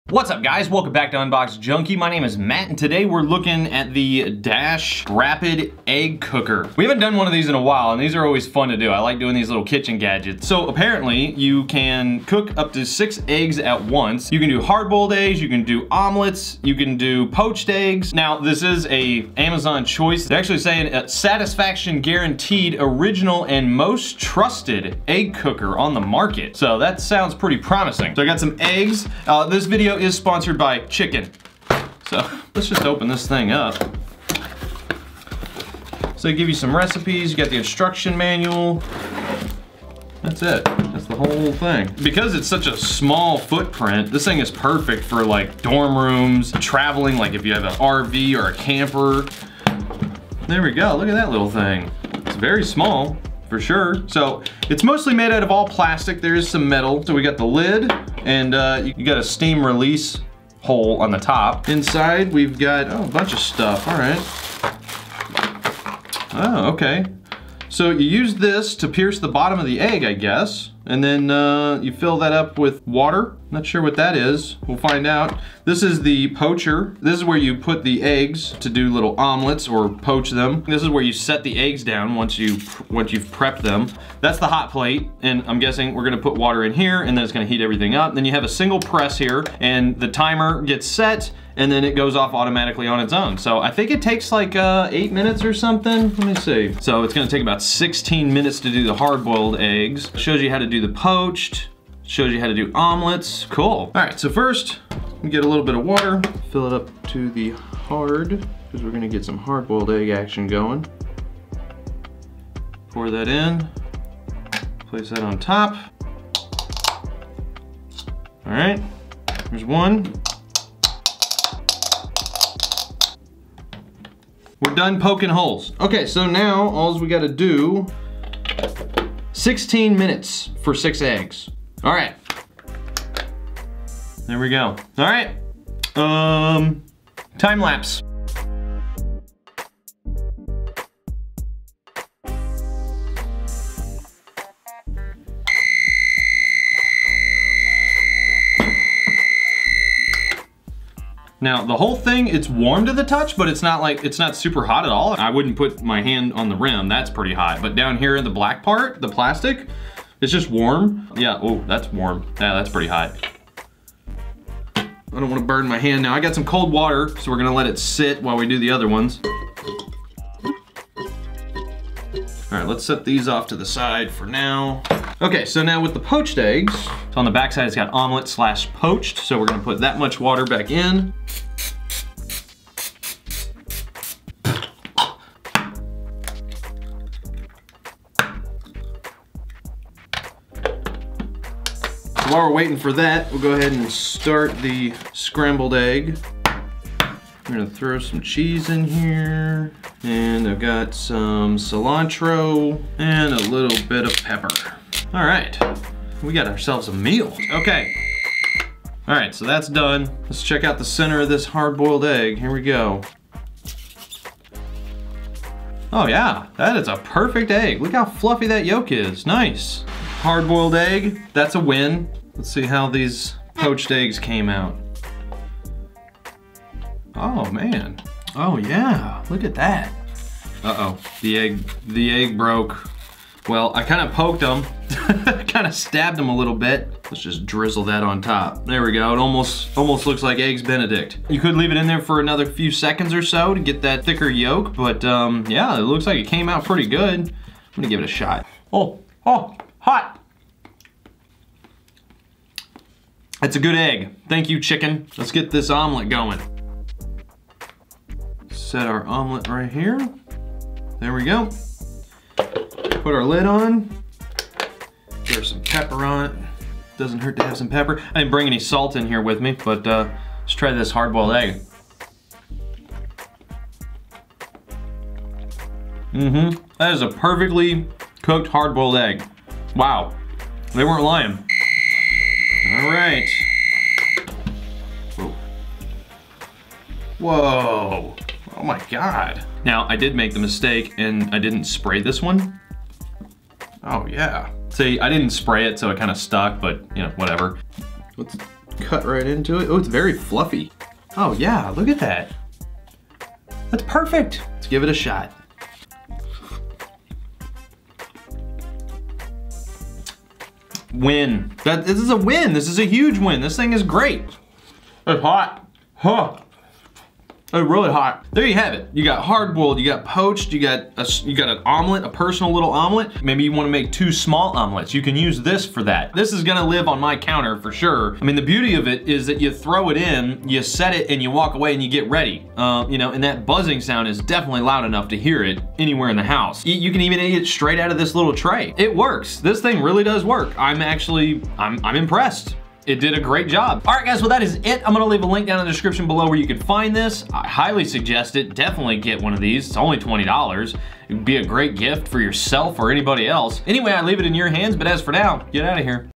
What's up guys, welcome back to Unbox Junkie. My name is Matt and today we're looking at the Dash Rapid Egg Cooker. We haven't done one of these in a while and these are always fun to do. I like doing these little kitchen gadgets. So apparently you can cook up to 6 eggs at once. You can do hard-boiled eggs, you can do omelets, you can do poached eggs. Now this is a Amazon choice. They're actually saying satisfaction guaranteed, original and most trusted egg cooker on the market. So that sounds pretty promising. So I got some eggs. This video is sponsored by chicken. So let's just open this thing up. So they give you some recipes, you got the instruction manual. That's it, that's the whole thing. Because it's such a small footprint, this thing is perfect for like dorm rooms, traveling, like if you have an RV or a camper. There we go, look at that little thing. It's very small, for sure. So it's mostly made out of all plastic. There is some metal. So we got the lid and you got a steam release hole on the top. Inside we've got a bunch of stuff. All right. Oh, okay. So you use this to pierce the bottom of the egg, I guess. And then you fill that up with water. Not sure what that is. We'll find out. This is the poacher. This is where you put the eggs to do little omelets or poach them. This is where you set the eggs down once you've prepped them. That's the hot plate, and I'm guessing we're gonna put water in here and then it's gonna heat everything up. Then you have a single press here and the timer gets set and then it goes off automatically on its own. So I think it takes like 8 minutes or something. Let me see. So it's gonna take about 16 minutes to do the hard-boiled eggs. Shows you how to do the poached. Shows you how to do omelets. Cool. All right, so first we get a little bit of water, fill it up to the hard, because we're gonna get some hard-boiled egg action going. Pour that in, place that on top. All right, there's one. We're done poking holes. Okay, so now all we gotta do, 16 minutes for 6 eggs. All right, there we go. All right, time lapse. Now the whole thing, it's warm to the touch, but it's not super hot at all. I wouldn't put my hand on the rim, that's pretty hot. But down here in the black part, the plastic, it's just warm. Yeah, oh, that's warm. Yeah, that's pretty hot. I don't want to burn my hand now. I got some cold water, so we're gonna let it sit while we do the other ones. All right, let's set these off to the side for now. Okay, so now with the poached eggs, so on the back side it's got omelet / poached, so we're gonna put that much water back in. While we're waiting for that, we'll go ahead and start the scrambled egg. We're gonna throw some cheese in here, and I've got some cilantro and a little bit of pepper. All right, we got ourselves a meal. Okay, all right, so that's done. Let's check out the center of this hard-boiled egg. Here we go. Oh yeah, that is a perfect egg. Look how fluffy that yolk is, nice. Hard-boiled egg, that's a win. Let's see how these poached eggs came out. Oh man, oh yeah, look at that. Uh-oh, the egg broke. Well, I kind of poked them, kind of stabbed them a little bit. Let's just drizzle that on top. There we go, it almost looks like Eggs Benedict. You could leave it in there for another few seconds or so to get that thicker yolk, but yeah, it looks like it came out pretty good. I'm gonna give it a shot. Oh, hot. It's a good egg. Thank you, chicken. Let's get this omelet going. Set our omelet right here. There we go. Put our lid on. Throw some pepper on it. Doesn't hurt to have some pepper. I didn't bring any salt in here with me, but let's try this hard-boiled egg. That is a perfectly cooked hard-boiled egg. Wow, they weren't lying. All right. Whoa. Whoa. Oh my God. Now, I did make the mistake and I didn't spray this one. Oh yeah. See, I didn't spray it, so it kind of stuck, but you know, whatever. Let's cut right into it. Oh, it's very fluffy. Oh yeah, look at that. That's perfect. Let's give it a shot. Win. This is a win. This is a huge win. This thing is great. It's hot. Huh. It's really hot. There you have it. You got hard-boiled, you got poached, you got an omelet, a personal little omelet. Maybe you want to make 2 small omelets. You can use this for that. This is gonna live on my counter for sure. I mean, the beauty of it is that you throw it in, you set it, and you walk away and you get ready. You know, and that buzzing sound is definitely loud enough to hear it anywhere in the house. You can even eat it straight out of this little tray. It works. This thing really does work. I'm impressed. It did a great job. All right, guys, well, that is it. I'm gonna leave a link down in the description below where you can find this. I highly suggest it. Definitely get one of these. It's only $20. It'd be a great gift for yourself or anybody else. Anyway, I leave it in your hands, but as for now, get out of here.